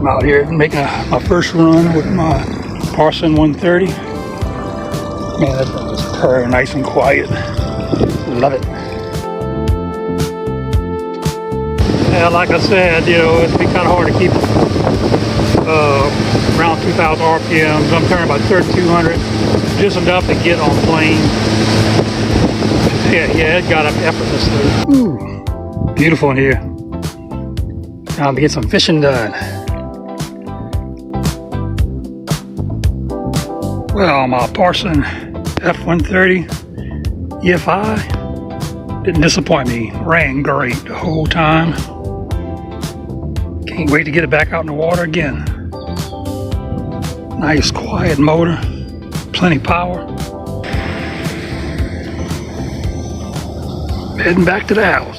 out here making my first run with my Parsun 130. Man, that thing is purring nice and quiet. Love it. Yeah, like I said, you know, it'd be kind of hard to keep around 2,000 RPMs. I'm turning about 3,200, just enough to get on plane. Yeah, it got up effortlessly. Ooh, beautiful in here. Time to get some fishing done. Well, my Parsun F130 EFI didn't disappoint me. Ran great the whole time. Can't wait to get it back out in the water again. Nice quiet motor, plenty power. Heading back to the house.